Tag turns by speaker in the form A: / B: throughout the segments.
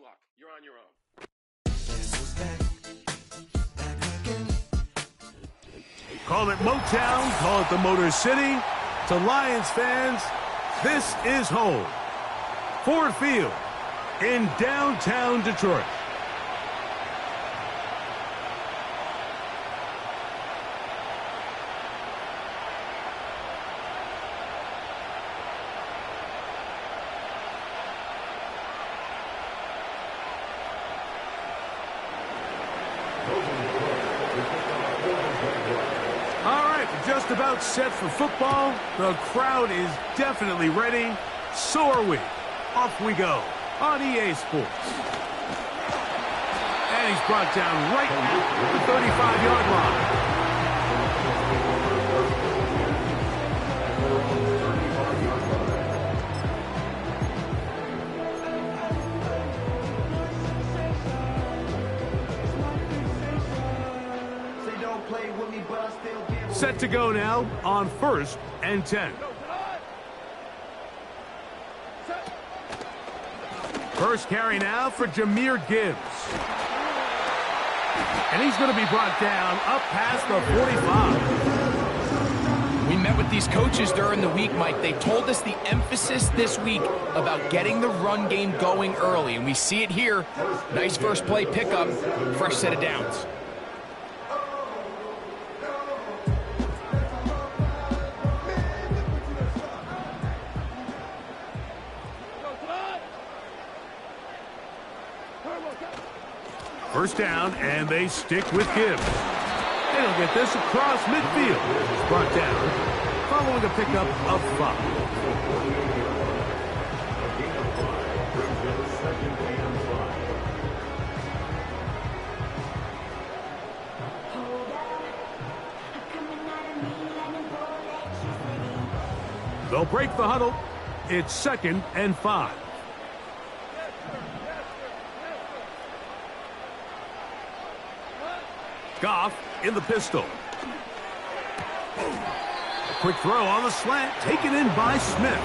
A: luck. You're on your own.
B: Call it Motown, call it the Motor City. To Lions fans, this is home. Ford Field in downtown Detroit. Just about set for football. The crowd is definitely ready. So are we. Off we go on EA Sports. And he's brought down right at the 35-yard line. Set to go now on 1st and 10. First carry now for Jahmyr Gibbs. And he's going to be brought down up past the 45.
C: We met with these coaches during the week, Mike. They told us the emphasis this week about getting the run game going early, and we see it here. Nice first play pickup, fresh set of downs.
B: First down, and they stick with Gibbs. They'll get this across midfield. It's brought down following a pickup of 5. They'll break the huddle. It's 2nd and 5. Goff in the pistol. A quick throw on the slant, taken in by Smith.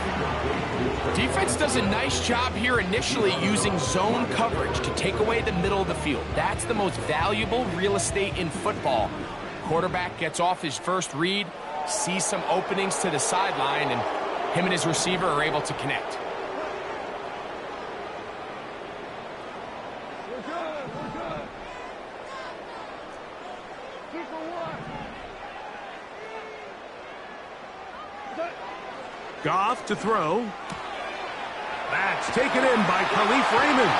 C: Defense does a nice job here initially using zone coverage to take away the middle of the field. That's the most valuable real estate in football. Quarterback gets off his first read, sees some openings to the sideline, and him and his receiver are able to connect.
B: Goff to throw. That's taken in by Khalif Raymond.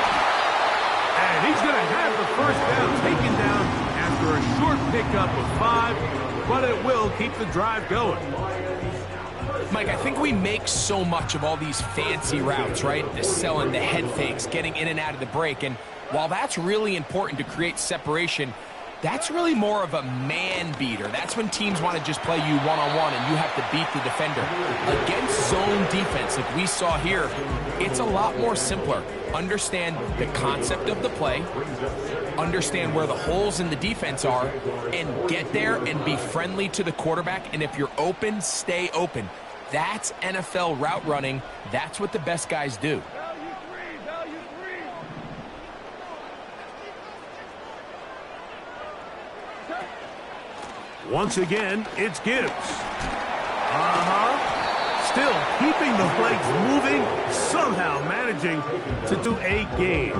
B: And he's going to have the first down taken down after a short pickup of 5, but it will keep the drive going.
C: Mike, I think we make so much of all these fancy routes, right? The selling, the head fakes, getting in and out of the break. And while that's really important to create separation, that's really more of a man beater. That's when teams want to just play you one-on-one and you have to beat the defender. Against zone defense, like we saw here, it's a lot more simpler. Understand the concept of the play, understand where the holes in the defense are, and get there and be friendly to the quarterback. And if you're open, stay open. That's NFL route running. That's what the best guys do.
B: Once again, it's Gibbs. Still keeping the legs moving, somehow managing to do a gain.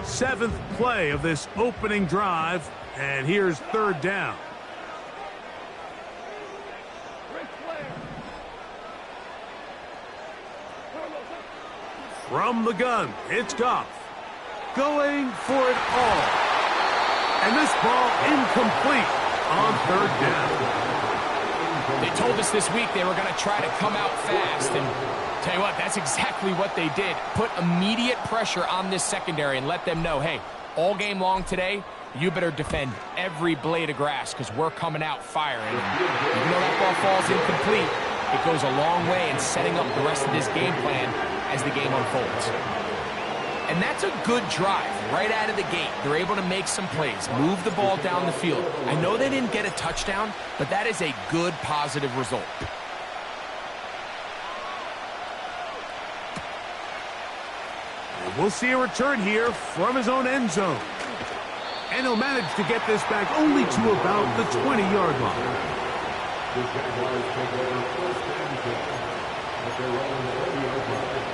B: Seventh play of this opening drive, and here's 3rd down. From the gun, it's Goff. Going for it all. And this ball incomplete on 3rd down.
C: They told us this week they were going to try to come out fast. And tell you what, that's exactly what they did. Put immediate pressure on this secondary and let them know, hey, all game long today, you better defend every blade of grass because we're coming out firing. And even though that ball falls incomplete, it goes a long way in setting up the rest of this game plan as the game unfolds. And that's a good drive right out of the gate. They're able to make some plays, move the ball down the field. I know they didn't get a touchdown, but that is a good, positive result.
B: And we'll see a return here from his own end zone. And he'll manage to get this back only to about the 20-yard line.
A: The Jaguars take over first and 10 at their own 30-yard line.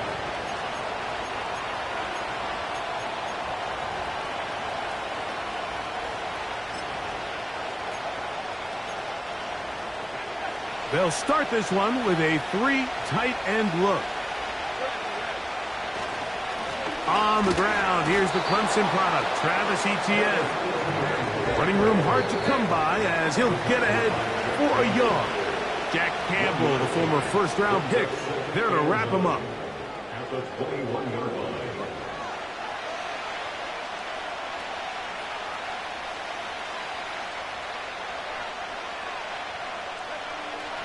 B: They'll start this one with a 3 tight end look. On the ground, here's the Clemson product, Travis Etienne. Running room hard to come by as he'll get ahead for a yard. Jack Campbell, the former first-round pick, there to wrap him up.
A: At the 21-yard line.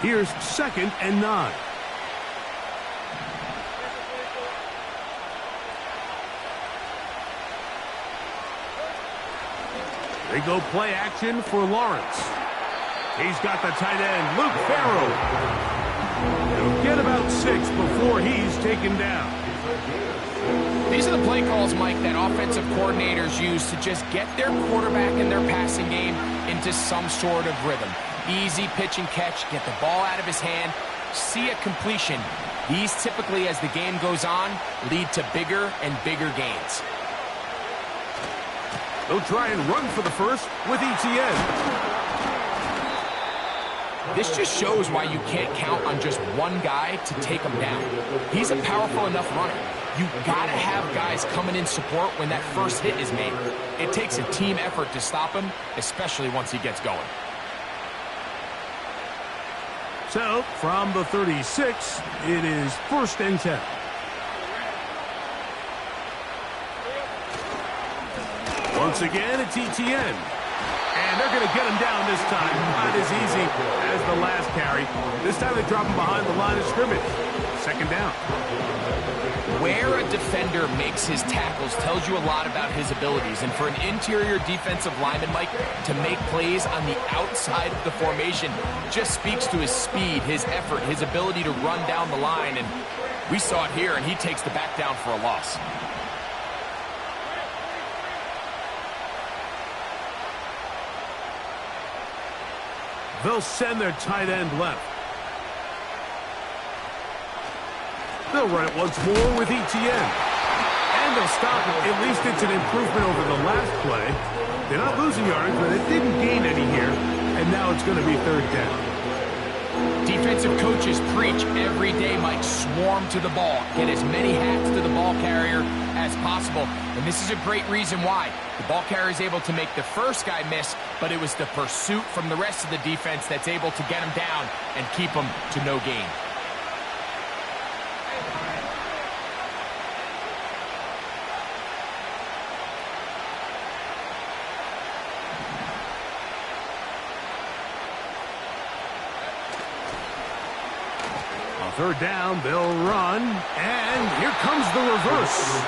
B: Here's 2nd and 9. They go play action for Lawrence. He's got the tight end, Luke Farrell. He'll get about 6 before he's taken down.
C: These are the play calls, Mike, that offensive coordinators use to just get their quarterback and their passing game into some sort of rhythm. Easy pitch and catch, get the ball out of his hand, see a completion. These typically, as the game goes on, lead to bigger and bigger gains.
B: They'll try and run for the first with Etienne.
C: This just shows why you can't count on just one guy to take him down. He's a powerful enough runner. You gotta have guys coming in support when that first hit is made. It takes a team effort to stop him, especially once he gets going.
B: So, from the 36, it is 1st and 10. Once again, it's Etienne. And they're going to get him down this time. Not as easy as the last carry. This time they drop him behind the line of scrimmage. 2nd down.
C: Where a defender makes his tackles tells you a lot about his abilities. And for an interior defensive lineman, Mike, to make plays on the outside of the formation just speaks to his speed, his effort, his ability to run down the line. And we saw it here, and he takes the back down for a loss.
B: They'll send their tight end left. They'll run it once more with Etienne. And they'll stop it. At least it's an improvement over the last play. They're not losing yards, but it didn't gain any here. And now it's going to be 3rd down.
C: Defensive coaches preach every day, Mike, swarm to the ball. Get as many hats to the ball carrier as possible. And this is a great reason why. The ball carrier is able to make the first guy miss, but it was the pursuit from the rest of the defense that's able to get him down and keep him to no gain.
B: On 3rd down, they'll run, and here comes the reverse.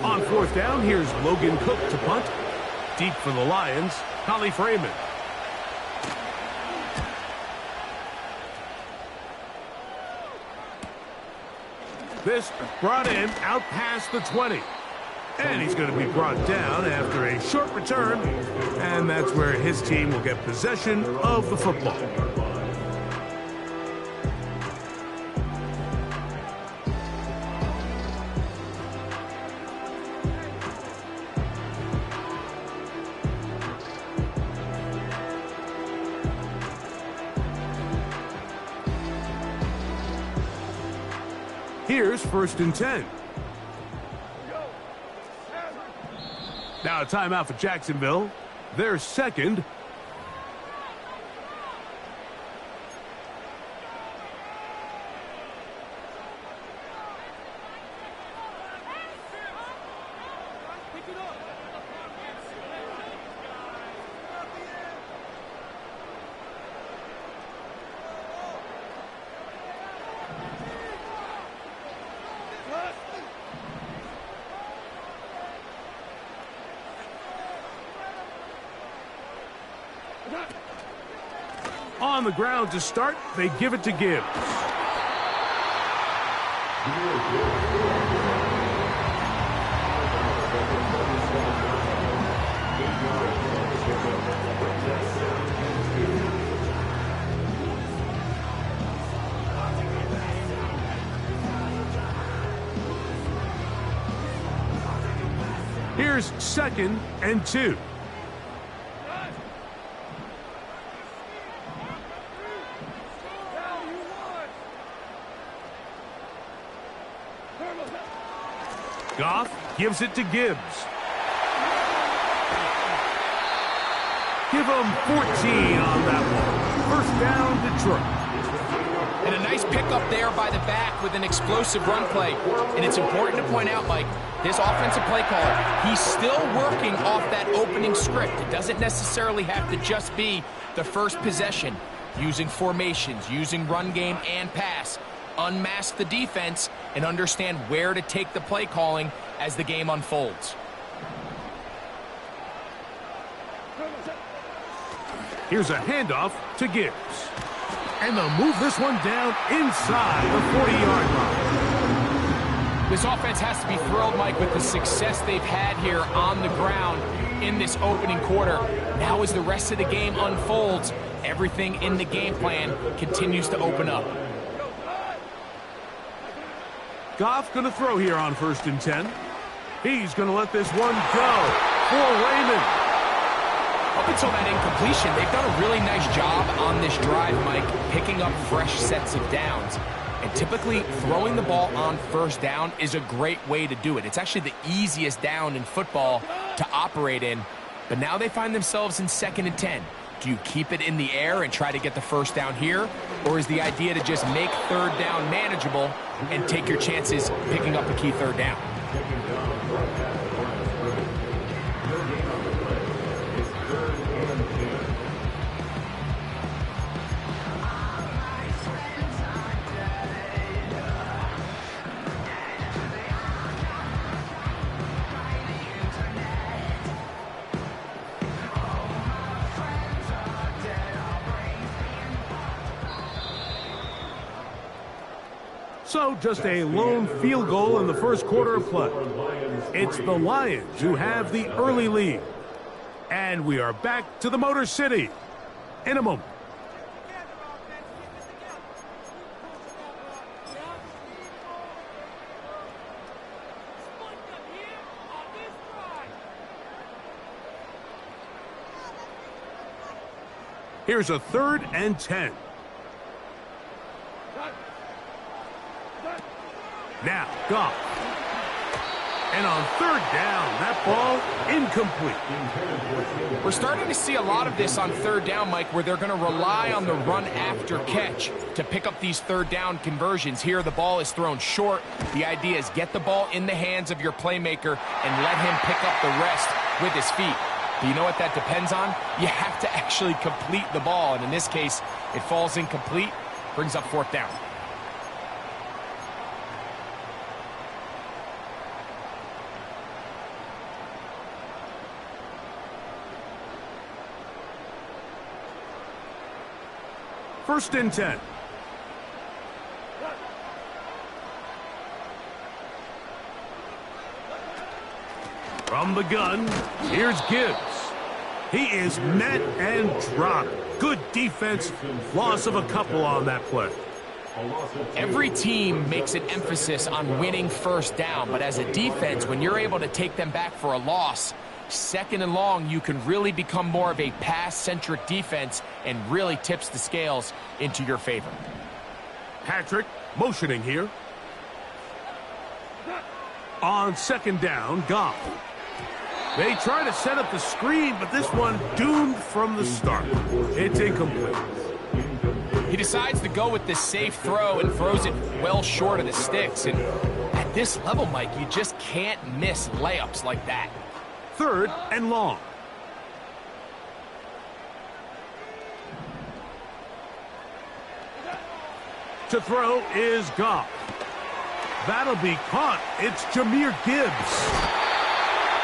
B: On 4th down, here's Logan Cook to punt. Deep for the Lions, Khalif Raymond. This brought in out past the 20. And he's going to be brought down after a short return. And that's where his team will get possession of the football. Here's 1st and 10. Now a timeout for Jacksonville. Their second. On the ground to start, they give it to Gibbs. Here's 2nd and 2. Goff gives it to Gibbs. Give him 14 on that one. 1st down, Detroit.
C: And a nice pickup there by the back with an explosive run play. And it's important to point out, Mike, this offensive play caller, he's still working off that opening script. It doesn't necessarily have to just be the first possession. Using formations, using run game and pass. Unmask the defense and understand where to take the play calling as the game unfolds.
B: Here's a handoff to Gibbs. And they'll move this one down inside the 40-yard line.
C: This offense has to be thrilled, Mike, with the success they've had here on the ground in this opening quarter. Now as the rest of the game unfolds, everything in the game plan continues to open up.
B: Goff going to throw here on 1st and 10. He's going to let this one go for Raymond.
C: Up until that incompletion, they've done a really nice job on this drive, Mike, picking up fresh sets of downs. And typically, throwing the ball on 1st down is a great way to do it. It's actually the easiest down in football to operate in. But now they find themselves in 2nd and 10. Do you keep it in the air and try to get the 1st down here? Or is the idea to just make 3rd down manageable and take your chances picking up a key 3rd down?
B: So just a lone field goal in the 1st quarter of play. It's the Lions who have the early lead. And we are back to the Motor City in a moment. Here's a 3rd and 10. Now, Goff. And on 3rd down, that ball incomplete.
C: We're starting to see a lot of this on 3rd down, Mike, where they're going to rely on the run after catch to pick up these 3rd down conversions. Here, the ball is thrown short. The idea is get the ball in the hands of your playmaker and let him pick up the rest with his feet. But you know what that depends on? You have to actually complete the ball. And in this case, it falls incomplete, brings up 4th down.
B: First and 10. From the gun, here's Gibbs. He is met and dropped. Good defense. Loss of a couple on that play.
C: Every team makes an emphasis on winning 1st down, but as a defense, when you're able to take them back for a loss, 2nd and long, you can really become more of a pass-centric defense and really tips the scales into your favor.
B: Patrick motioning here. On second down, Goff. They try to set up the screen, but this one doomed from the start. It's incomplete.
C: He decides to go with this safe throw and throws it well short of the sticks. And at this level, Mike, you just can't miss layups like that.
B: Third and long. To throw is Goff. That'll be caught. It's Jahmyr Gibbs.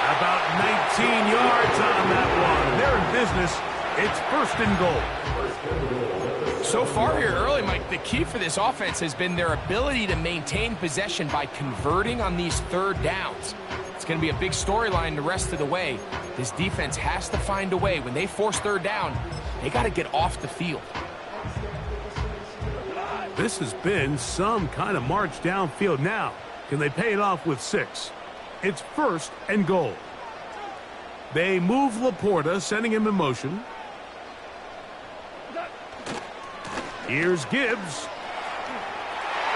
B: About 19 yards on that one. They're in business. It's first and goal.
C: So far here early, Mike, the key for this offense has been their ability to maintain possession by converting on these third downs. It's going to be a big storyline the rest of the way. This defense has to find a way. When they force third down, they got to get off the field.
B: This has been some kind of march downfield now. Can they pay it off with 6? It's first and goal. They move Laporta, sending him in motion. Here's Gibbs.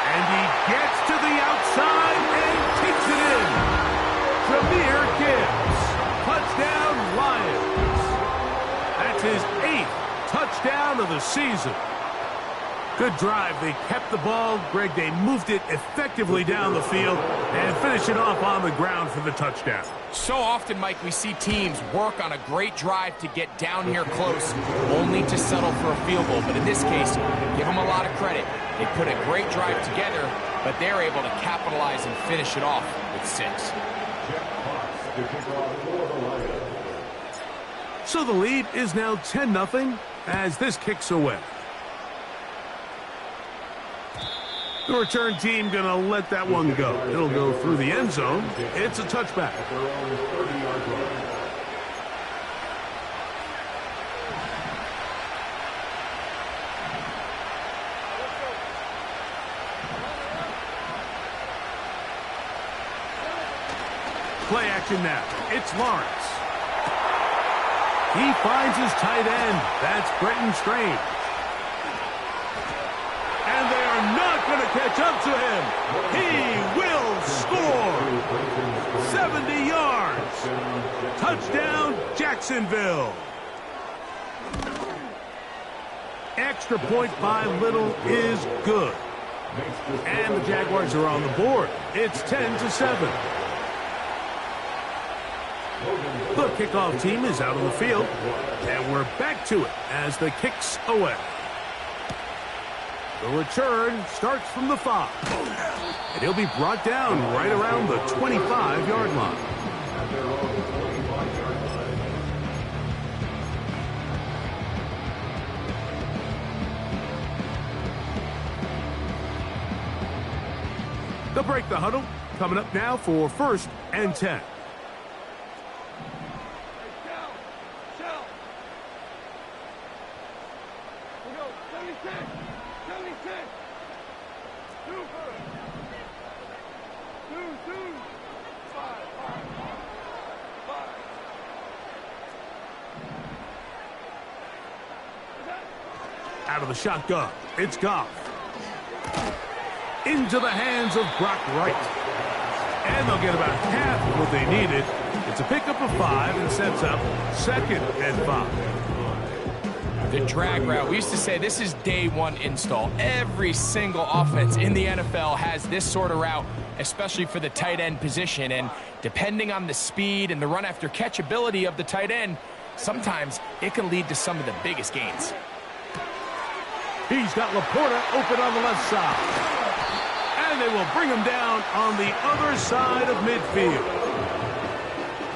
B: And he gets to the outside and kicks it in. Jahmyr Gibbs. Touchdown, Lions. That's his 8th touchdown of the season. Good drive. They kept the ball. Greg, they moved it effectively down the field and finished it off on the ground for the touchdown.
C: So often, Mike, we see teams work on a great drive to get down here close, only to settle for a field goal. But in this case, give them a lot of credit. They put a great drive together, but they're able to capitalize and finish it off with 6.
B: So the lead is now 10-0 as this kicks away. The return team going to let that one go. It'll go through the end zone. It's a touchback. Play action now. It's Lawrence. He finds his tight end. That's Brenton Strange. And they are not going to catch up to him. He will score. 70 yards. Touchdown, Jacksonville. Extra point by Little is good. And the Jaguars are on the board. It's 10-7. The kickoff team is out on the field. And we're back to it as the kick's away. The return starts from the 5. And he'll be brought down right around the 25-yard line. They'll break the huddle. Coming up now for first and 10. Out of the shotgun, it's Goff. Into the hands of Brock Wright. And they'll get about half of what they needed. It's a pickup of 5 and sets up second and 5.
C: The drag route. We used to say this is day one install. Every single offense in the NFL has this sort of route, especially for the tight end position. And depending on the speed and the run after catch ability of the tight end, sometimes it can lead to some of the biggest gains.
B: He's got Laporta open on the left side. And they will bring him down on the other side of midfield.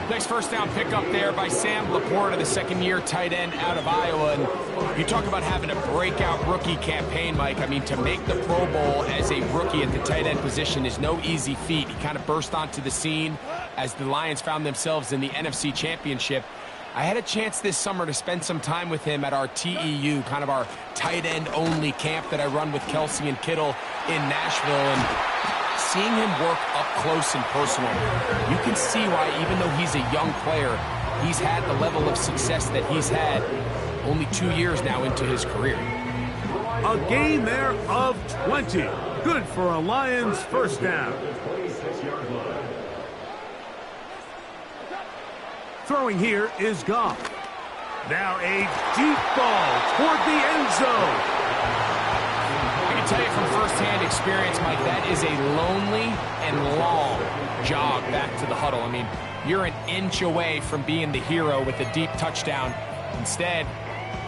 C: Nice first down pickup there by Sam Laporta, the second-year tight end out of Iowa. And you talk about having a breakout rookie campaign, Mike. I mean, to make the Pro Bowl as a rookie at the tight end position is no easy feat. He kind of burst onto the scene as the Lions found themselves in the NFC Championship. I had a chance this summer to spend some time with him at our TEU, kind of our tight end only camp that I run with Kelsey and Kittle in Nashville. And seeing him work up close and personal, you can see why, even though he's a young player, he's had the level of success that he's had only 2 years now into his career.
B: A gain there of 20. Good for a Lions first down. Throwing here is Goff. Now a deep ball toward the end zone.
C: I can tell you from firsthand experience, Mike, that is a lonely and long jog back to the huddle. I mean, you're an inch away from being the hero with a deep touchdown. Instead,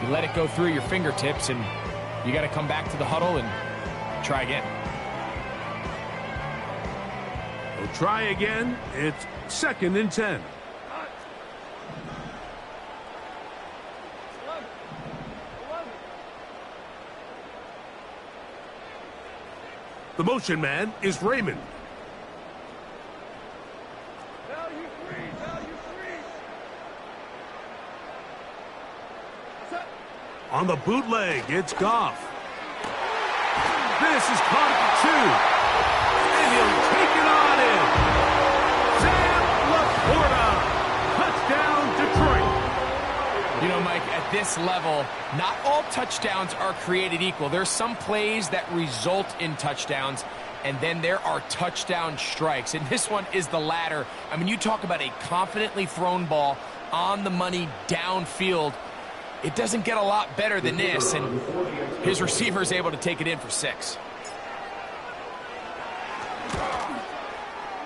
C: you let it go through your fingertips, and you got to come back to the huddle and try again.
B: We'll try again. It's 2nd and 10. The motion man is Raymond. On the bootleg, it's Goff. This is caught at the 2. And he'll take it on in. Sam Laporta. Touchdown, Detroit.
C: You know, Mike, at this level, not all touchdowns are created equal. There's some plays that result in touchdowns, and then there are touchdown strikes. And this one is the latter. I mean, you talk about a confidently thrown ball on the money downfield. It doesn't get a lot better than this, and his receiver is able to take it in for 6.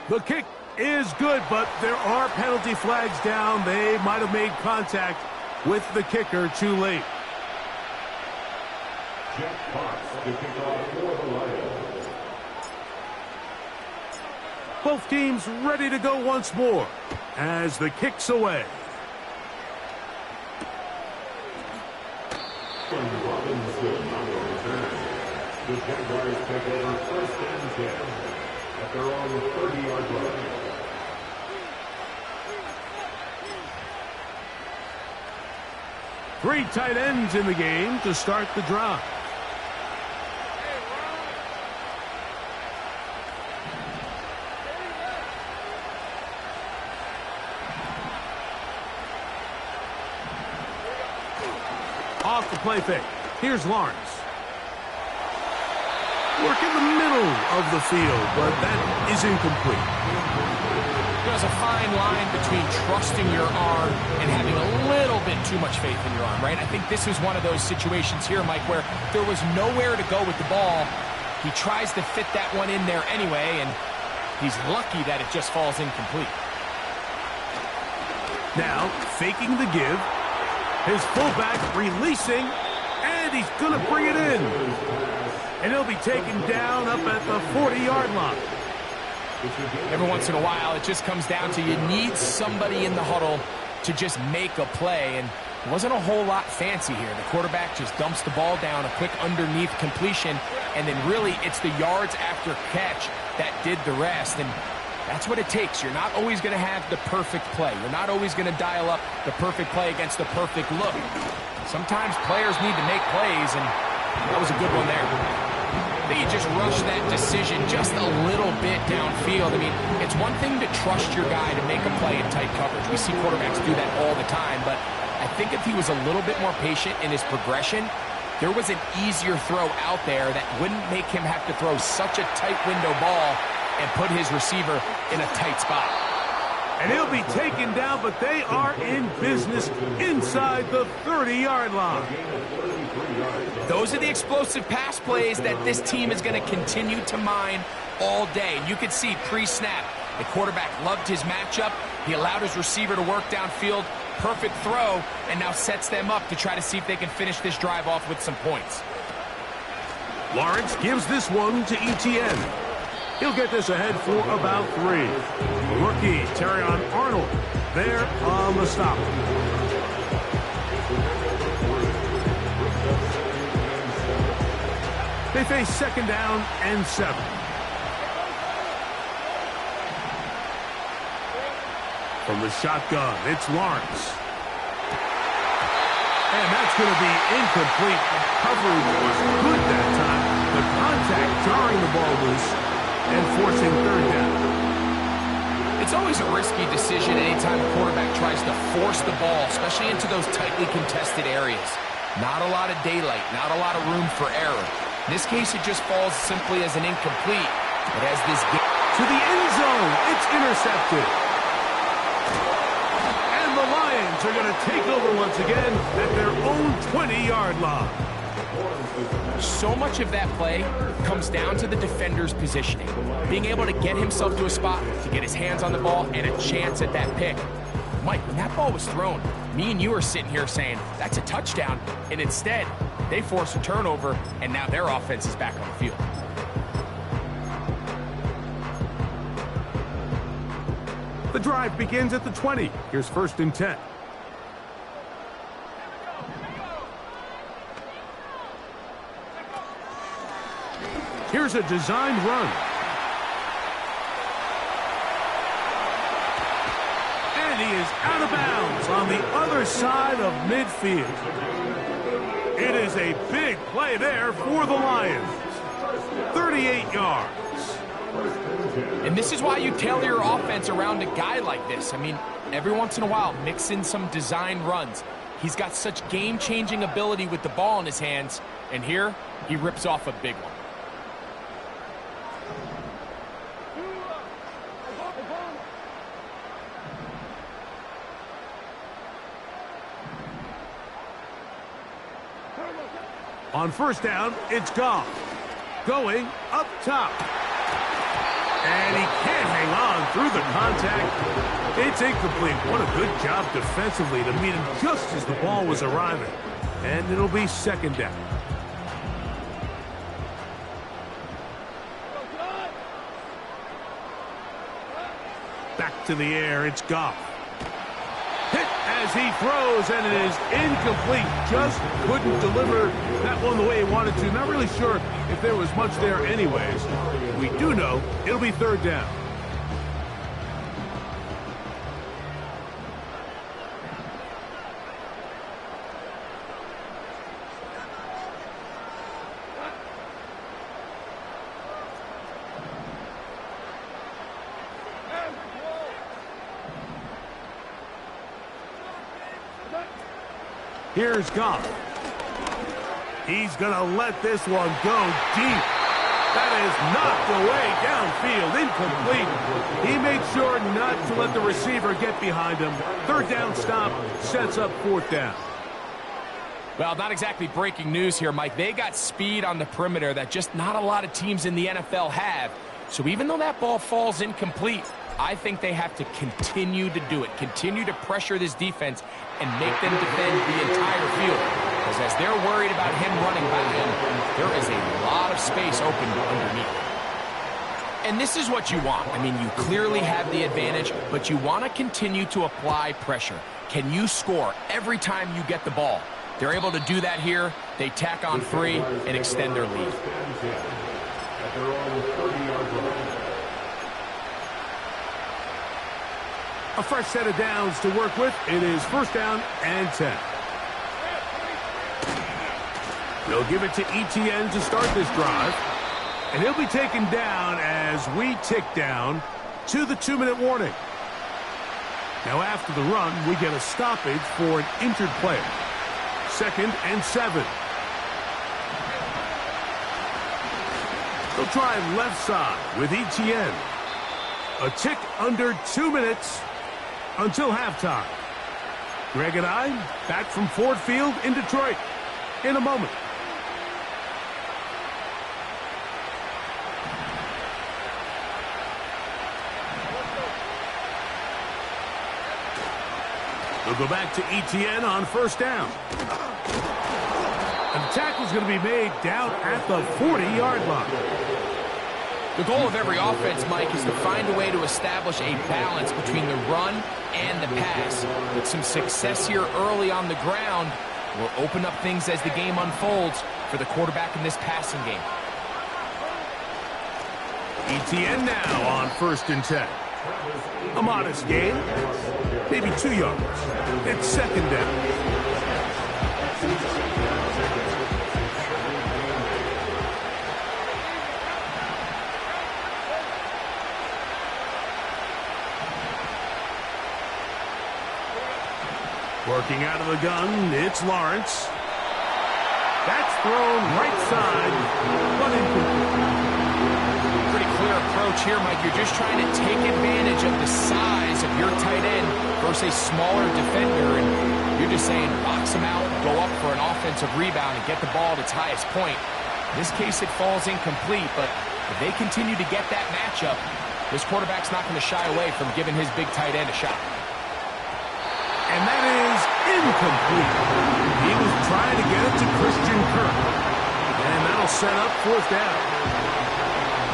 B: The kick is good, but there are penalty flags down. They might have made contact with the kicker too late.
A: Jeff Fox to kick off for the Lions.
B: Both teams ready to go once more as the kick's away.
A: Robinson on the return. The Jaguars take over 1st and 10 at their own 30-yard line.
B: Three tight ends in the game to start the drive. Off the play fake. Here's Lawrence. Work in the middle of the field, but that is incomplete.
C: There's a fine line between trusting your arm and having a little bit too much faith in your arm, right? I think this is one of those situations here, Mike, where there was nowhere to go with the ball. He tries to fit that one in there anyway, and he's lucky that it just falls incomplete.
B: Now, faking the give. His fullback releasing, and he's going to bring it in. And he'll be taken down up at the 40-yard line.
C: Every once in a while, it just comes down to you need somebody in the huddle to just make a play, and it wasn't a whole lot fancy here. The quarterback just dumps the ball down, a quick underneath completion, and then really it's the yards after catch that did the rest. And that's what it takes. You're not always going to have the perfect play. You're not always going to dial up the perfect play against the perfect look. Sometimes players need to make plays, and that was a good one there. I think you just rush that decision just a little bit downfield. I mean, it's one thing to trust your guy to make a play in tight coverage. We see quarterbacks do that all the time, but I think if he was a little bit more patient in his progression, there was an easier throw out there that wouldn't make him have to throw such a tight window ball and put his receiver in a tight spot.
B: And he'll be taken down, but they are in business inside the 30-yard line.
C: Those are the explosive pass plays that this team is going to continue to mine all day. And you can see pre-snap, the quarterback loved his matchup. He allowed his receiver to work downfield. Perfect throw, and now sets them up to try to see if they can finish this drive off with some points.
B: Lawrence gives this one to Etienne. He'll get this ahead for about 3. The rookie, Terrion Arnold, there on the stop. They face 2nd down and 7. From the shotgun, it's Lawrence. And that's going to be incomplete. Coverage was good that time. The contact jarring the ball loose and forcing 3rd down.
C: It's always a risky decision anytime a quarterback tries to force the ball, especially into those tightly contested areas. Not a lot of daylight, not a lot of room for error. In this case, it just falls simply as an incomplete. But as this gets
B: to the end zone, it's intercepted. And the Giants are going to take over once again at their own 20-yard line.
C: So much of that play comes down to the defender's positioning, being able to get himself to a spot to get his hands on the ball and a chance at that pick. Mike, when that ball was thrown, me and you are sitting here saying, that's a touchdown, and instead, they force a turnover, and now their offense is back on the field.
B: The drive begins at the 20. Here's 1st and 10. Here's a designed run. And he is out of bounds on the other side of midfield. It is a big play there for the Lions. 38 yards.
C: And this is why you tailor your offense around a guy like this. I mean, every once in a while, mix in some designed runs. He's got such game-changing ability with the ball in his hands. And here, he rips off a big one.
B: On 1st down, it's Goff. Going up top. And he can't hang on through the contact. It's incomplete. What a good job defensively to meet him just as the ball was arriving. And it'll be 2nd down. Back to the air, it's Goff. Hit as he throws, and it is incomplete. Just couldn't deliver that one the way he wanted to. Not really sure if there was much there anyways. We do know it'll be 3rd down. Here's Goff. He's going to let this one go deep. That is knocked away downfield, incomplete. He made sure not to let the receiver get behind him. 3rd down stop sets up 4th down.
C: Well, not exactly breaking news here, Mike. They got speed on the perimeter that just not a lot of teams in the NFL have. So even though that ball falls incomplete, I think they have to continue to do it, continue to pressure this defense and make them defend the entire field. Because as they're worried about him running by them, there is a lot of space open underneath. And this is what you want. I mean, you clearly have the advantage, but you want to continue to apply pressure. Can you score every time you get the ball? They're able to do that here. They tack on 3 and extend their lead.
B: A fresh set of downs to work with. It is 1st down and 10. They'll give it to Etienne to start this drive. And he'll be taken down as we tick down to the 2-minute warning. Now after the run, we get a stoppage for an injured player. 2nd and 7. They'll try left side with Etienne. A tick under 2 minutes until halftime. Greg and I back from Ford Field in Detroit in a moment. They'll go back to Etienne on 1st down. And the tackle's going to be made down at the 40-yard line.
C: The goal of every offense, Mike, is to find a way to establish a balance between the run and the pass. With some success here early on the ground will open up things as the game unfolds for the quarterback in this passing game.
B: Etienne now on 1st and 10. A modest gain, maybe 2 yards. It's 2nd down. Working out of the gun, it's Lawrence. That's thrown right side, but incomplete.
C: Pretty clear approach here, Mike. You're just trying to take advantage of the size of your tight end versus a smaller defender. And You're just saying box him out, go up for an offensive rebound, and get the ball at its highest point. In this case, it falls incomplete, but if they continue to get that matchup, this quarterback's not going to shy away from giving his big tight end a shot.
B: And that is incomplete. He was trying to get it to Christian Kirk. And that'll set up fourth down.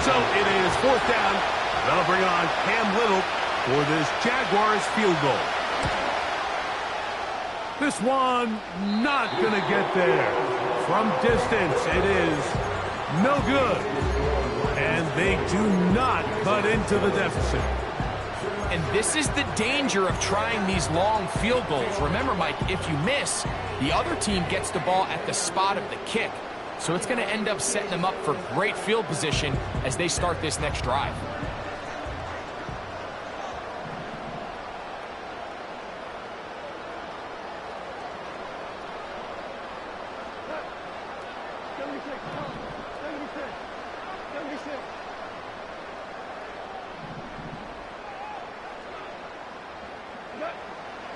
B: So it is fourth down. They'll bring on Cam Little for this Jaguars field goal. This one not going to get there. From distance, it is no good. And they do not cut into the deficit.
C: And this is the danger of trying these long field goals. Remember, Mike, if you miss, the other team gets the ball at the spot of the kick. So it's going to end up setting them up for great field position as they start this next drive.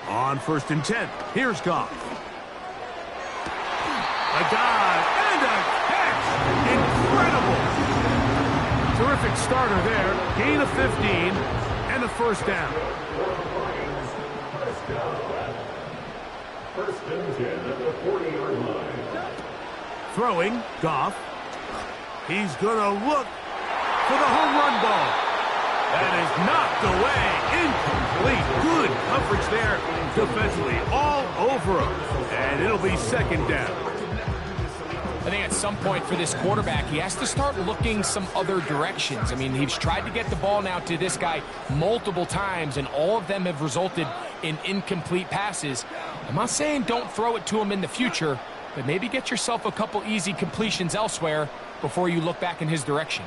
B: On 1st and 10, here's Goff. A dive and a catch. Incredible. Terrific starter there. Gain of 15 and a first down.
A: First and 10 at the 40-yard line.
B: Throwing, Goff. He's going to look for the home run ball. That is knocked away. Incomplete. Good coverage there defensively. All over him. And it'll be second down.
C: I think at some point for this quarterback, he has to start looking some other directions. I mean, he's tried to get the ball now to this guy multiple times, and all of them have resulted in incomplete passes. I'm not saying don't throw it to him in the future, but maybe get yourself a couple easy completions elsewhere before you look back in his direction.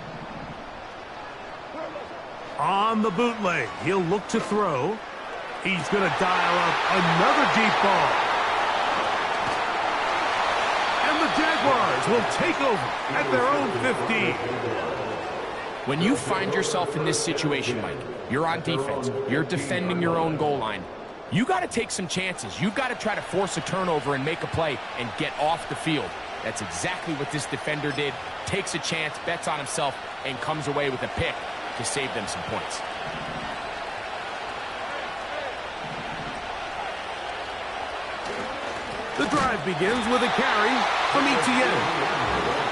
B: On the bootleg, he'll look to throw. He's going to dial up another deep ball. And the Jaguars will take over at their own 15.
C: When you find yourself in this situation, Mike, you're on defense, you're defending your own goal line, you got to take some chances. You've got to try to force a turnover and make a play and get off the field. That's exactly what this defender did. Takes a chance, bets on himself, and comes away with a pick to save them some points.
B: The drive begins with a carry from Etienne.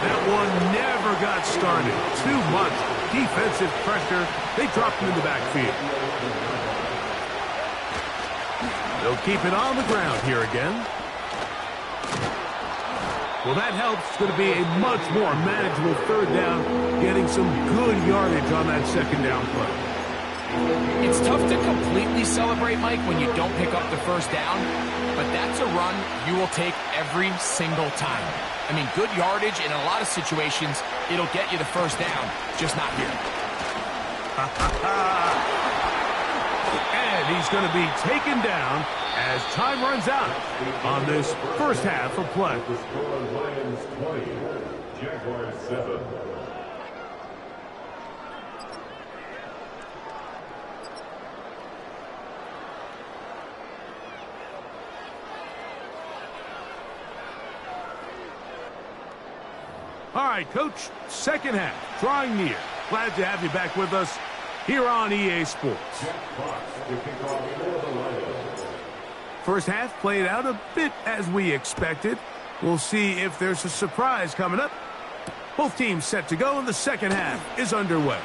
B: That one never got started. Too much defensive pressure. They dropped him in the backfield. They'll keep it on the ground here again. Well, that helps. It's going to be a much more manageable third down, getting some good yardage on that second down play.
C: It's tough to completely celebrate, Mike, when you don't pick up the first down, but that's a run you will take every single time. I mean, good yardage in a lot of situations, it'll get you the first down, just not here.
B: And he's going to be taken down as time runs out on this first half of play.
A: The score, Lions 20, Jaguars 7.
B: All right, Coach, second half, drawing near. Glad to have you back with us here on EA Sports. First half played out a bit as we expected. We'll see if there's a surprise coming up. Both teams set to go, and the second half is underway.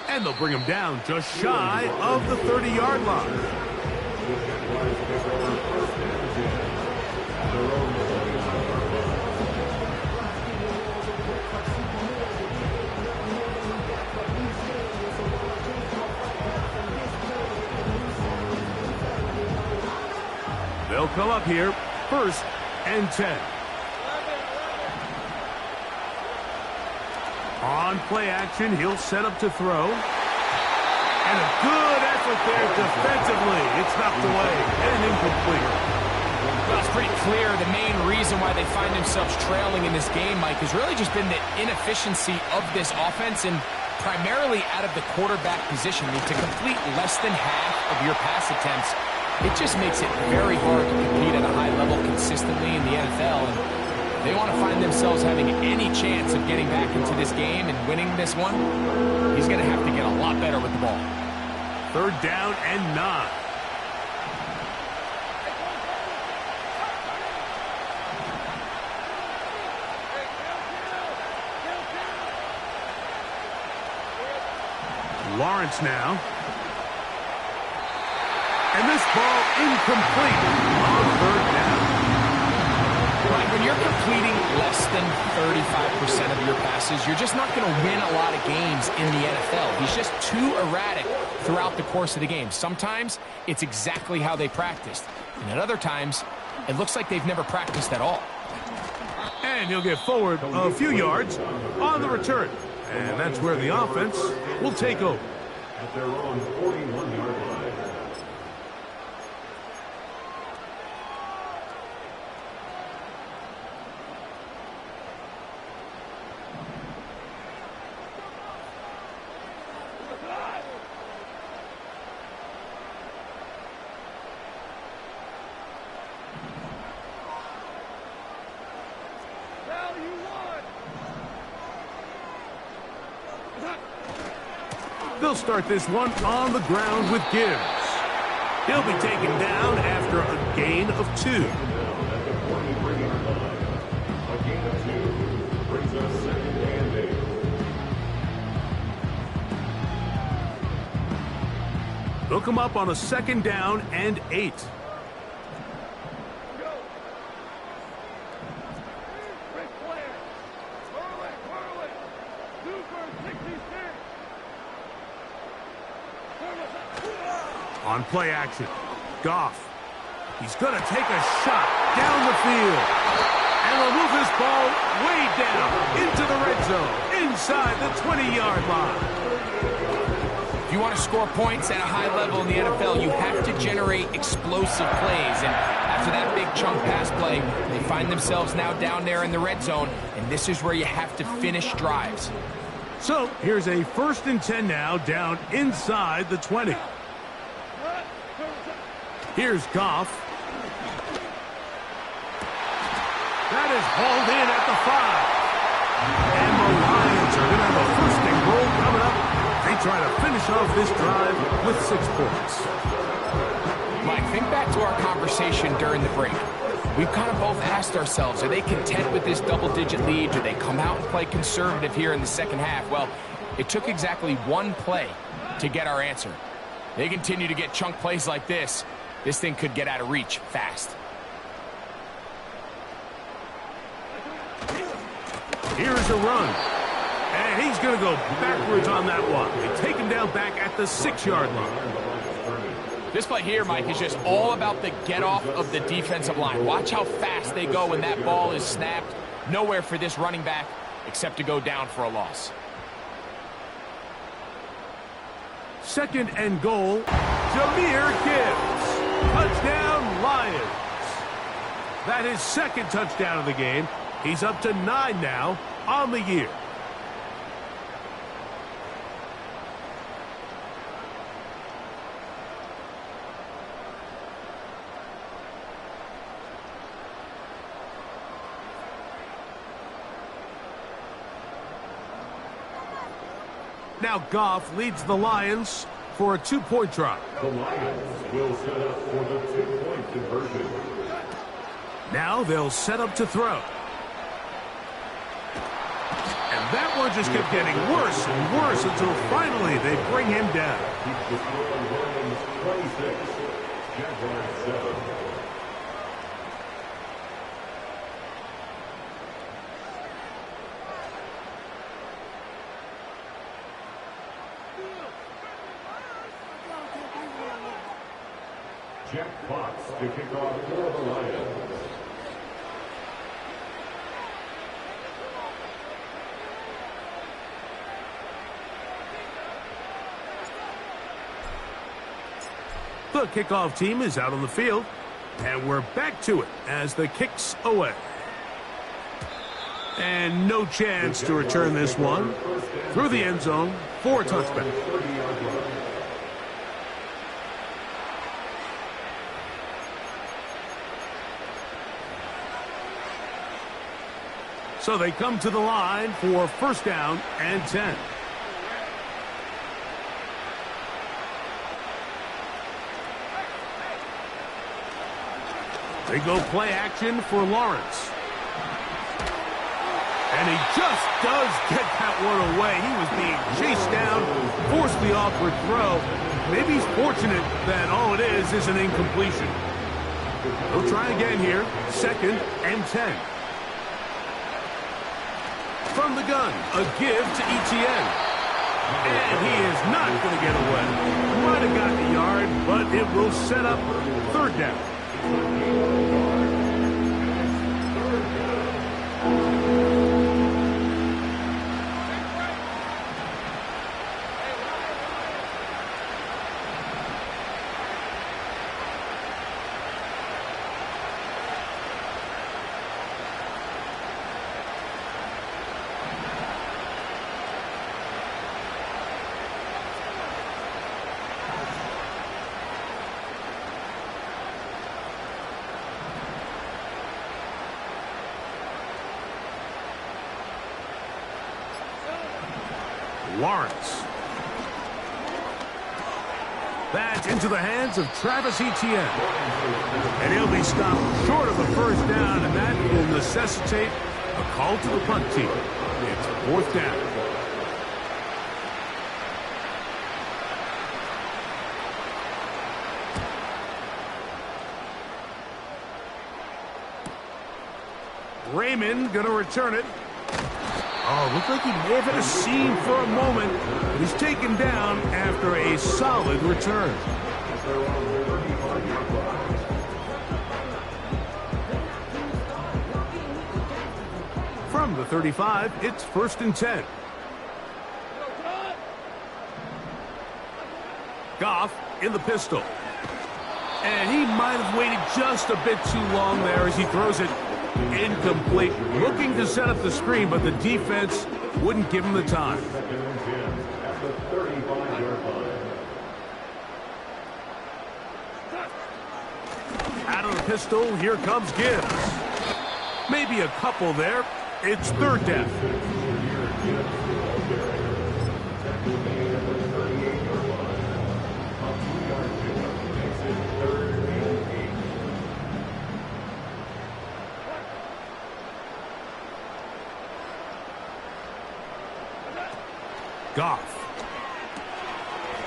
B: And they'll bring them down just shy of the 30-yard line. They'll come up here, 1st and 10. On play action, he'll set up to throw. And a good effort there defensively. It's knocked away and incomplete.
C: Well, it's pretty clear the main reason why they find themselves trailing in this game, Mike, has really just been the inefficiency of this offense and primarily out of the quarterback position. I mean, to complete less than half of your pass attempts, It just makes it very hard to compete at a high level consistently in the NFL, and they want to find themselves having any chance of getting back into this game and winning this one. He's going to have to get a lot better with the ball.
B: 3rd down and 9. Lawrence now. And this ball incomplete on 3rd down.
C: Right, when you're completing less than 35% of your passes, you're just not going to win a lot of games in the NFL. He's just too erratic throughout the course of the game. Sometimes it's exactly how they practiced. And at other times, it looks like they've never practiced at all.
B: And he'll get forward a few yards on the return. And that's where the offense will take over.
A: At their own 41-yard line.
B: They'll start this one on the ground with Gibbs. He'll be taken down after a gain of 2.
A: At the 43-yard line. A gain of 2 brings us 2nd and 8.
B: They'll come up on a 2nd down and 8. On play action, Goff. He's going to take a shot down the field. And will move this ball way down into the red zone, inside the 20-yard line.
C: If you want to score points at a high level in the NFL, you have to generate explosive plays. And after that big chunk pass play, they find themselves now down there in the red zone. And this is where you have to finish drives.
B: So here's a 1st and 10 now, down inside the 20. Here's Goff. That is hauled in at the 5. And the Lions are going to have a 1st and goal coming up. They try to finish off this drive with 6 points.
C: Mike, think back to our conversation during the break. We've kind of both asked ourselves, are they content with this double-digit lead? Do they come out and play conservative here in the 2nd half? Well, it took exactly 1 play to get our answer. They continue to get chunk plays like this. This thing could get out of reach fast.
B: Here's a run. And he's going to go backwards on that one. They take him down back at the 6-yard line.
C: This play here, Mike, is just all about the get-off of the defensive line. Watch how fast they go when that ball is snapped. Nowhere for this running back except to go down for a loss.
B: 2nd and goal, Jahmyr Gibbs. Touchdown, Lions. That is 2nd touchdown of the game. He's up to 9 now on the year. Now Goff leads the Lions for a 2-point try.
A: The Lions will set up for the 2-point conversion.
B: Now they'll set up to throw. And that one just kept getting worse and worse until finally they bring him down.
A: Keeps the score on Lions 26, Jaguars 7. Jack Fox to kick off for the Lions.
B: The kickoff team is out on the field, and we're back to it as the kick's away. And no chance to return this one through the end zone for a touchback. So they come to the line for first down and 10. They go play action for Lawrence. And he just does get that one away. He was being chased down, forced the awkward throw. Maybe he's fortunate that all it is an incompletion. They'll try again here, second and 10. From the gun, a give to Etienne. And he is not going to get away. Might have gotten a yard, but it will set up third down. Lawrence. That's into the hands of Travis Etienne. And he'll be stopped short of a first down, and that will necessitate a call to the punt team. It's fourth down. Raymond going to return it. Oh, looked like he may have had a seam for a moment, but he's taken down after a solid return. From the 35, it's first and 10. Goff in the pistol. And he might have waited just a bit too long there as he throws it incomplete. Looking to set up the screen, but the defense wouldn't give him the time. Out of the pistol, here comes Gibbs. Maybe a couple there. It's third down. Goff.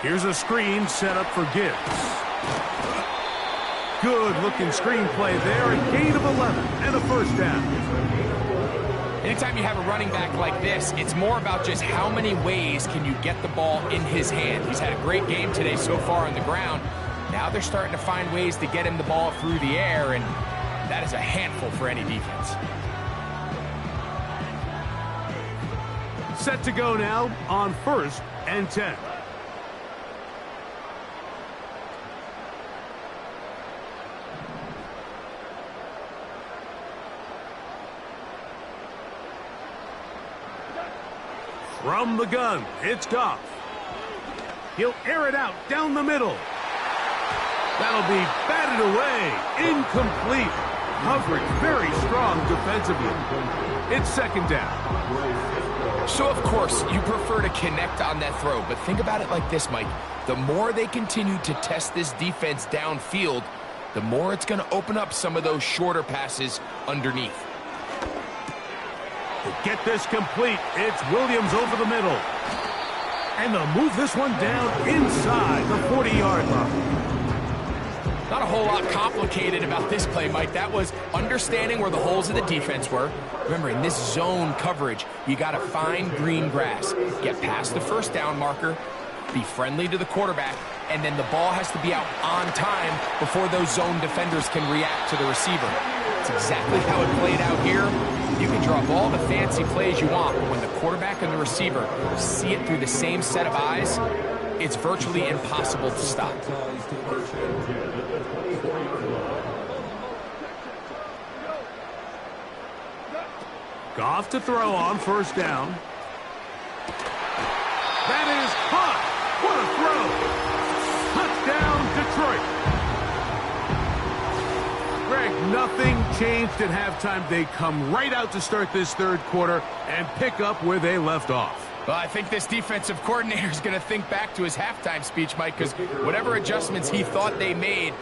B: Here's a screen set up for Gibbs. Good-looking screenplay there, a gain of 11 and a first down.
C: Anytime you have a running back like this, it's more about just how many ways can you get the ball in his hand. He's had a great game today so far on the ground. Now they're starting to find ways to get him the ball through the air, and that is a handful for any defense.
B: Set to go now on first and 10. From the gun, it's Goff. He'll air it out down the middle. That'll be batted away. Incomplete. Coverage very strong defensively. It's second down.
C: So, of course, you prefer to connect on that throw, but think about it like this, Mike. The more they continue to test this defense downfield, the more it's going to open up some of those shorter passes underneath.
B: To get this complete, it's Williams over the middle. And they'll move this one down inside the 40-yard line.
C: Not a whole lot complicated about this play, Mike. That was understanding where the holes of the defense were. Remember, in this zone coverage, you got to find green grass. Get past the first down marker, be friendly to the quarterback, and then the ball has to be out on time before those zone defenders can react to the receiver. That's exactly how it played out here. You can draw up all the fancy plays you want, but when the quarterback and the receiver see it through the same set of eyes, it's virtually impossible to stop.
B: Goff to throw on first down. That is caught. What a throw. Touchdown, Detroit. Greg, Mike, nothing changed at halftime. They come right out to start this third quarter and pick up where they left off.
C: Well, I think this defensive coordinator is going to think back to his halftime speech, Mike, because whatever adjustments he thought they made,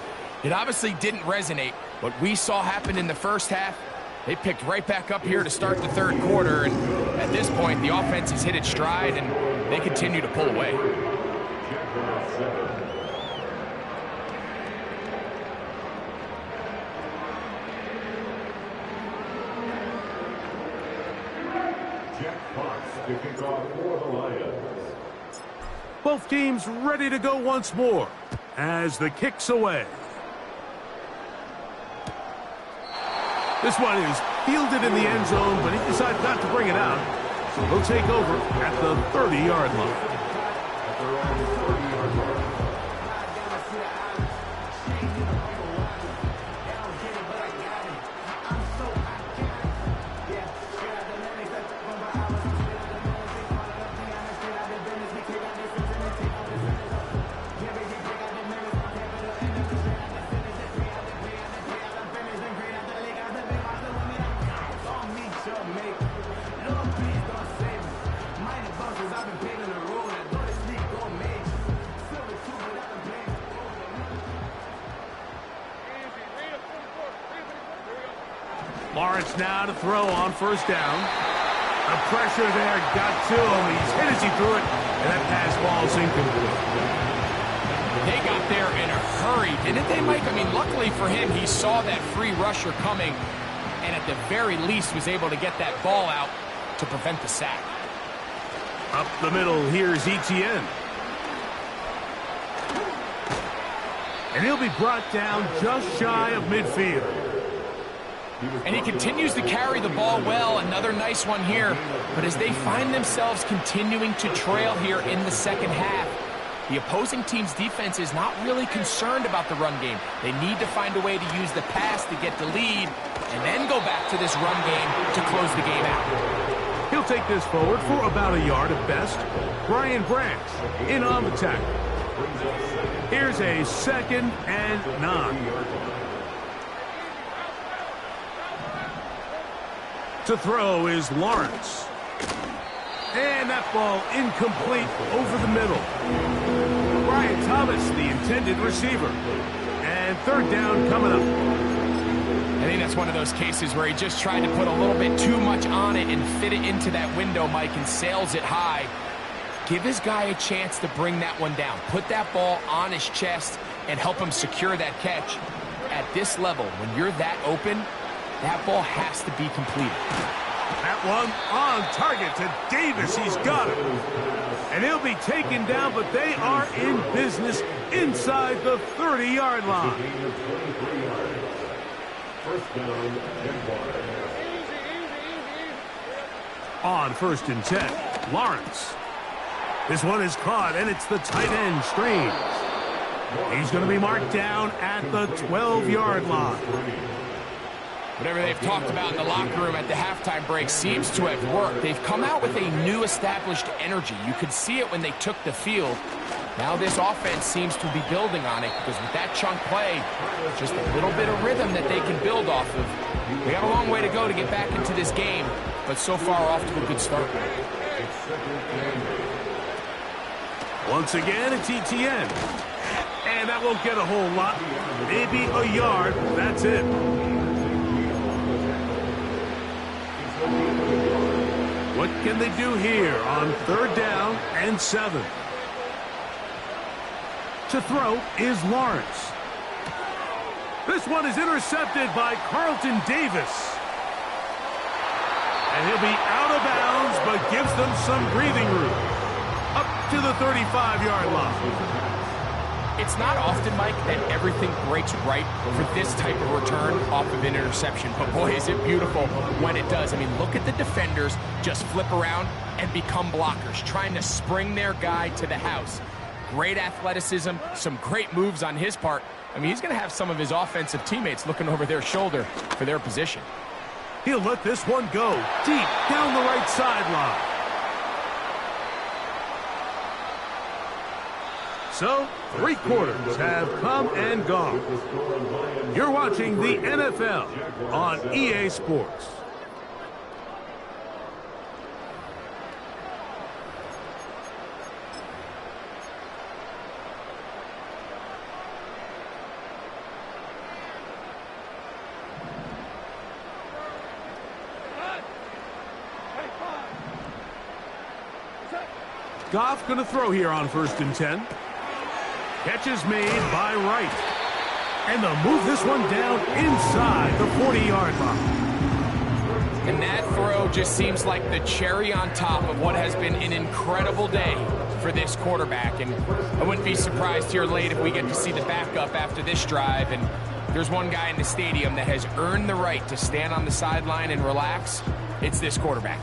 C: it obviously didn't resonate. What we saw happen in the first half, they picked right back up here to start the third quarter, and at this point, the offense has hit its stride, and they continue to pull away.
A: To kick off for the Lions.
B: Both teams ready to go once more as the kick's away. This one is fielded in the end zone, but he decided not to bring it out. So he'll take over at the 30-yard line.
A: At their own 30-yard line.
B: Lawrence now to throw on first down. The pressure there got to him. He's hit as he threw it, and that pass ball's incomplete.
C: They got there in a hurry, didn't they, Mike? I mean, luckily for him, he saw that free rusher coming, and at the very least was able to get that ball out to prevent the sack.
B: Up the middle, here's Etienne. And he'll be brought down just shy of midfield.
C: And he continues to carry the ball well. Another nice one here. But as they find themselves continuing to trail here in the second half, the opposing team's defense is not really concerned about the run game. They need to find a way to use the pass to get the lead and then go back to this run game to close the game out.
B: He'll take this forward for about a yard at best. Brian Branch in on the tackle. Here's a 2nd and 9. To throw is Lawrence. And that ball incomplete over the middle. Brian Thomas, the intended receiver. And third down coming up.
C: I think that's one of those cases where he just tried to put a little bit too much on it and fit it into that window, Mike, and sails it high. Give his guy a chance to bring that one down. Put that ball on his chest and help him secure that catch. At this level, when you're that open, that ball has to be completed.
B: That one on target to Davis. He's got it. And he'll be taken down, but they are in business inside the 30-yard line.
A: First down, 10.
B: On 1st and 10, Lawrence. This one is caught, and it's the tight end, Strange. He's going to be marked down at the 12-yard line.
C: Whatever they've talked about in the locker room at the halftime break seems to have worked. They've come out with a new established energy. You could see it when they took the field. Now this offense seems to be building on it because with that chunk play, just a little bit of rhythm that they can build off of. We got a long way to go to get back into this game, but so far off to a good start.
B: Once again, it's Etienne. And that won't get a whole lot. Maybe a yard. That's it. What can they do here on 3rd down and 7? To throw is Lawrence. This one is intercepted by Carlton Davis. And he'll be out of bounds, but gives them some breathing room. Up to the 35-yard line.
C: It's not often, Mike, that everything breaks right for this type of return off of an interception. But boy, is it beautiful when it does. I mean, look at the defenders just flip around and become blockers, trying to spring their guy to the house. Great athleticism, some great moves on his part. I mean, he's going to have some of his offensive teammates looking over their shoulder for their position.
B: He'll let this one go deep down the right sideline. So, 3 quarters have come and gone. You're watching the NFL on EA Sports. Goff going to throw here on 1st and 10. Catch is made by Wright. And they'll move this one down inside the 40-yard line.
C: And that throw just seems like the cherry on top of what has been an incredible day for this quarterback. And I wouldn't be surprised here late if we get to see the backup after this drive. And there's one guy in the stadium that has earned the right to stand on the sideline and relax. It's this quarterback.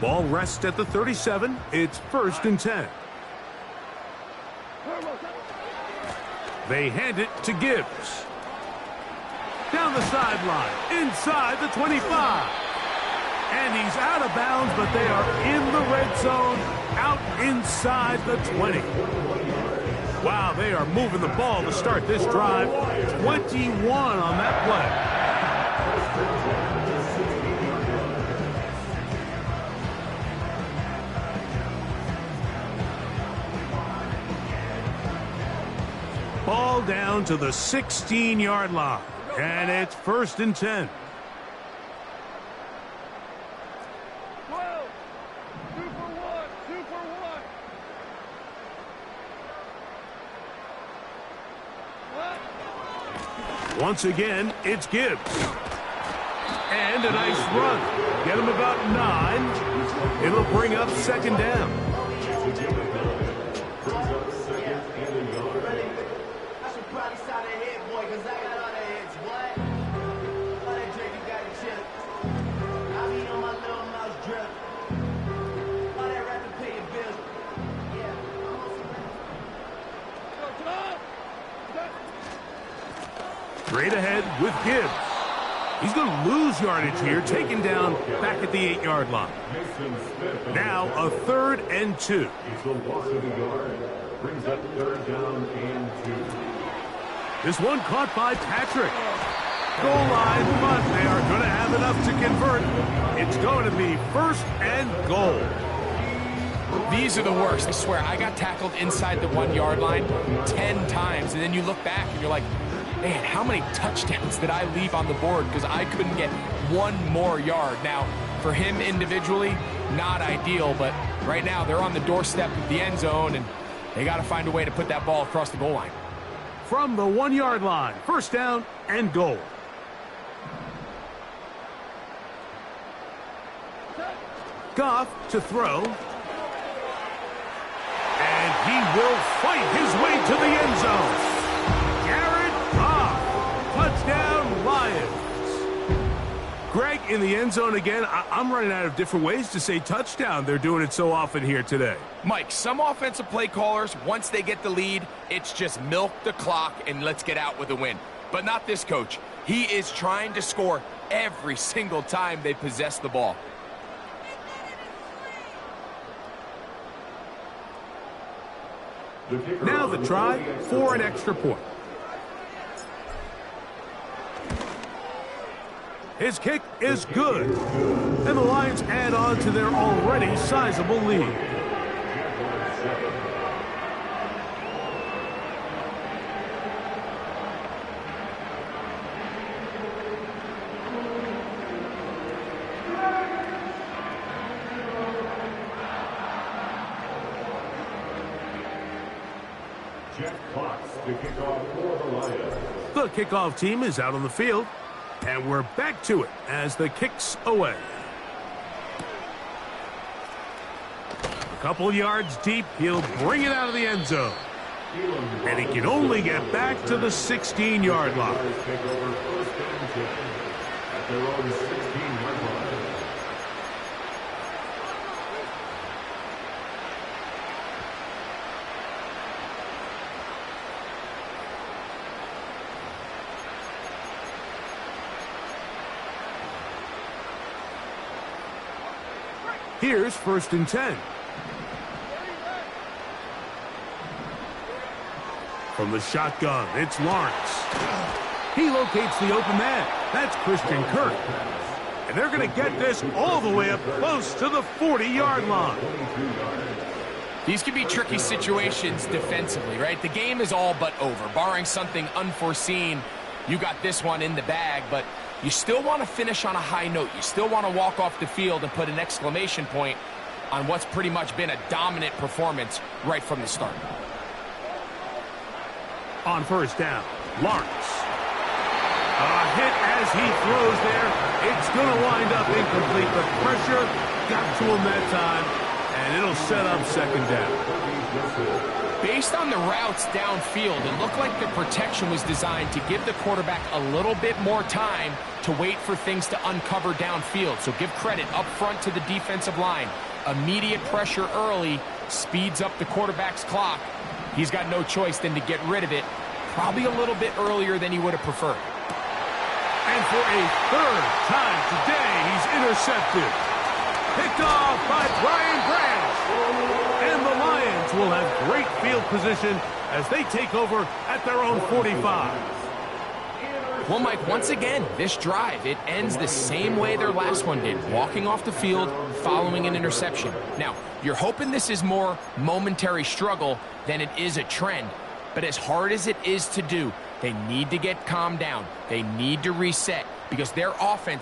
B: Ball rests at the 37. It's 1st and 10. They hand it to Gibbs. Down the sideline, inside the 25. And he's out of bounds, but they are in the red zone, out inside the 20. Wow, they are moving the ball to start this drive. 21 on that play. Ball down to the 16-yard line, and it's 1st and 10.
D: 12, 2 for 1, 2 for 1.
B: Once again, it's Gibbs. And a nice run. Get him about 9. It'll bring up 2nd down. Straight ahead with Gibbs. He's going to lose yardage here, taken down back at the 8-yard line. Now a 3rd and 2.
A: Brings up 3rd down and 2.
B: This one caught by Patrick. Goal line, but they are going to have enough to convert. It's going to be 1st and goal.
C: These are the worst. I swear, I got tackled inside the 1-yard line 10 times, and then you look back and you're like, man, how many touchdowns did I leave on the board because I couldn't get 1 more yard? Now, for him individually, not ideal, but right now they're on the doorstep of the end zone, and they got to find a way to put that ball across the goal line.
B: From the 1-yard line, 1st down and goal. Goff to throw. And he will fight his way to the end zone. Touchdown, Lions. Greg, in the end zone again. I'm running out of different ways to say touchdown. They're doing it so often here today.
C: Mike, some offensive play callers, once they get the lead, it's just milk the clock and let's get out with a win. But not this coach. He is trying to score every single time they possess the ball.
B: Now the try for an extra point. His kick is good. And the Lions add on to their already sizable lead. The kickoff team is out on the field. And we're back to it as the kick's away. A couple yards deep, he'll bring it out of the end zone. And he can only get back to the 16-yard line. Here's 1st and 10. From the shotgun, it's Lawrence. He locates the open man. That's Christian Kirk. And they're going to get this all the way up close to the 40-yard line.
C: These can be tricky situations defensively, right? The game is all but over. Barring something unforeseen, you got this one in the bag, but you still want to finish on a high note. You still want to walk off the field and put an exclamation point on what's pretty much been a dominant performance right from the start.
B: On first down, Lawrence. A hit as he throws there. It's going to wind up incomplete, but pressure got to him that time, and it'll set up second down.
C: Based on the routes downfield, it looked like the protection was designed to give the quarterback a little bit more time to wait for things to uncover downfield. So give credit up front to the defensive line. Immediate pressure early speeds up the quarterback's clock. He's got no choice than to get rid of it, probably a little bit earlier than he would have preferred.
B: And for a third time today, he's intercepted. Picked off by Brian Branch. And the Lions will have great field position as they take over at their own 45.
C: Well, Mike, once again, this drive, it ends the same way their last one did, walking off the field following an interception. Now, you're hoping this is more momentary struggle than it is a trend, but as hard as it is to do, they need to get calmed down. They need to reset because their offense